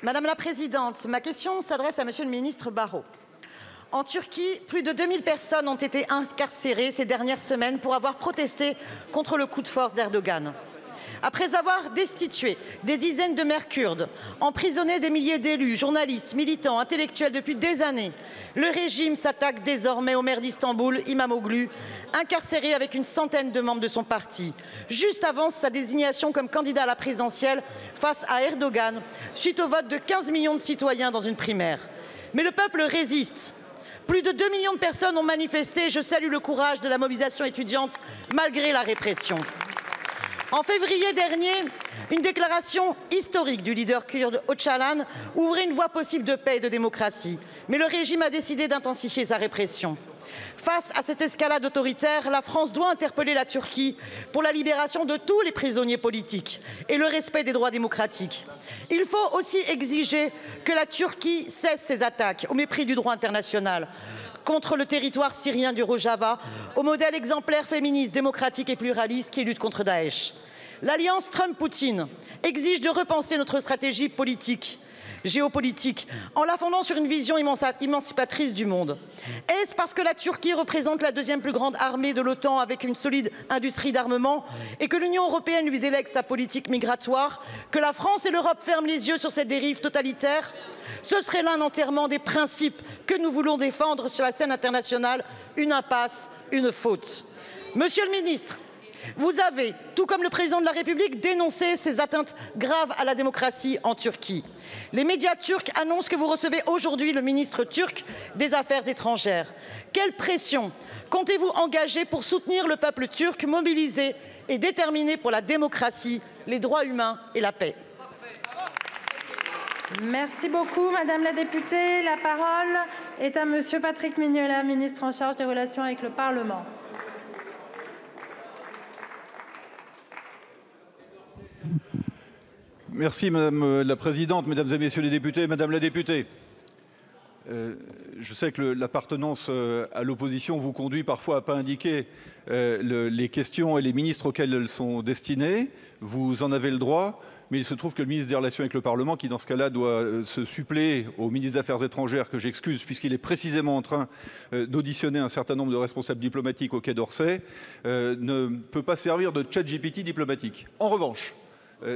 Madame la Présidente, ma question s'adresse à Monsieur le ministre Barrot. En Turquie, plus de 2000 personnes ont été incarcérées ces dernières semaines pour avoir protesté contre le coup de force d'Erdogan. Après avoir destitué des dizaines de maires kurdes, emprisonné des milliers d'élus, journalistes, militants, intellectuels depuis des années, le régime s'attaque désormais au maire d'Istanbul, Imamoglu, incarcéré avec une centaine de membres de son parti, juste avant sa désignation comme candidat à la présidentielle face à Erdogan, suite au vote de 15 millions de citoyens dans une primaire. Mais le peuple résiste. Plus de 2 millions de personnes ont manifesté. Je salue le courage de la mobilisation étudiante malgré la répression. En février dernier, une déclaration historique du leader kurde Öcalan ouvrait une voie possible de paix et de démocratie. Mais le régime a décidé d'intensifier sa répression. Face à cette escalade autoritaire, la France doit interpeller la Turquie pour la libération de tous les prisonniers politiques et le respect des droits démocratiques. Il faut aussi exiger que la Turquie cesse ses attaques au mépris du droit international contre le territoire syrien du Rojava, au modèle exemplaire féministe, démocratique et pluraliste qui lutte contre Daesh. L'alliance Trump-Poutine exige de repenser notre stratégie politique, géopolitique, en la fondant sur une vision émancipatrice du monde. Est-ce parce que la Turquie représente la deuxième plus grande armée de l'OTAN avec une solide industrie d'armement et que l'Union européenne lui délègue sa politique migratoire que la France et l'Europe ferment les yeux sur cette dérive totalitaire? Ce serait là un enterrement des principes que nous voulons défendre sur la scène internationale, une impasse, une faute. Monsieur le ministre, vous avez, tout comme le président de la République, dénoncé ces atteintes graves à la démocratie en Turquie. Les médias turcs annoncent que vous recevez aujourd'hui le ministre turc des Affaires étrangères. Quelle pression comptez-vous engager pour soutenir le peuple turc mobilisé et déterminé pour la démocratie, les droits humains et la paix? Merci beaucoup, Madame la députée. La parole est à Monsieur Patrick Mignola, ministre en charge des relations avec le Parlement. Merci Madame la Présidente, Mesdames et Messieurs les députés. Madame la députée, je sais que l'appartenance à l'opposition vous conduit parfois à ne pas indiquer les questions et les ministres auxquels elles sont destinées. Vous en avez le droit, mais il se trouve que le ministre des Relations avec le Parlement, qui dans ce cas-là doit se suppléer au ministre des Affaires étrangères, que j'excuse puisqu'il est précisément en train d'auditionner un certain nombre de responsables diplomatiques au Quai d'Orsay, ne peut pas servir de ChatGPT diplomatique. En revanche,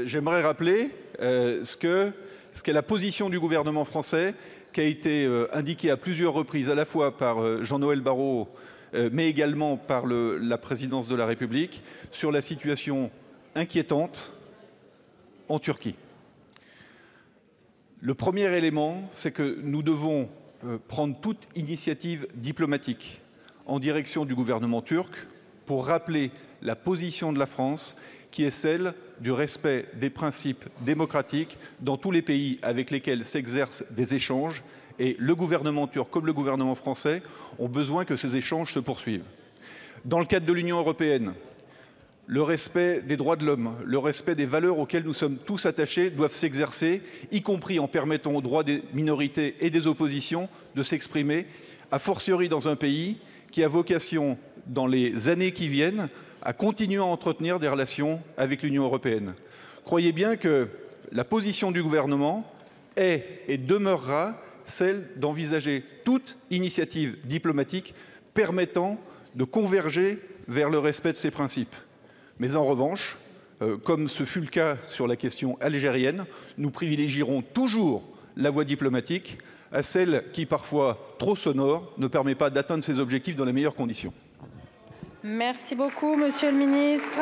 j'aimerais rappeler ce qu'est la position du gouvernement français, qui a été indiquée à plusieurs reprises, à la fois par Jean-Noël Barrot, mais également par la présidence de la République, sur la situation inquiétante en Turquie. Le premier élément, c'est que nous devons prendre toute initiative diplomatique en direction du gouvernement turc pour rappeler la position de la France, qui est celle du respect des principes démocratiques dans tous les pays avec lesquels s'exercent des échanges. Et le gouvernement turc comme le gouvernement français ont besoin que ces échanges se poursuivent. Dans le cadre de l'Union européenne, le respect des droits de l'homme, le respect des valeurs auxquelles nous sommes tous attachés doivent s'exercer, y compris en permettant aux droits des minorités et des oppositions de s'exprimer, a fortiori dans un pays qui a vocation, dans les années qui viennent, à continuer à entretenir des relations avec l'Union européenne. Croyez bien que la position du gouvernement est et demeurera celle d'envisager toute initiative diplomatique permettant de converger vers le respect de ces principes. Mais en revanche, comme ce fut le cas sur la question algérienne, nous privilégierons toujours la voie diplomatique à celle qui, parfois trop sonore, ne permet pas d'atteindre ses objectifs dans les meilleures conditions. Merci beaucoup, Monsieur le ministre.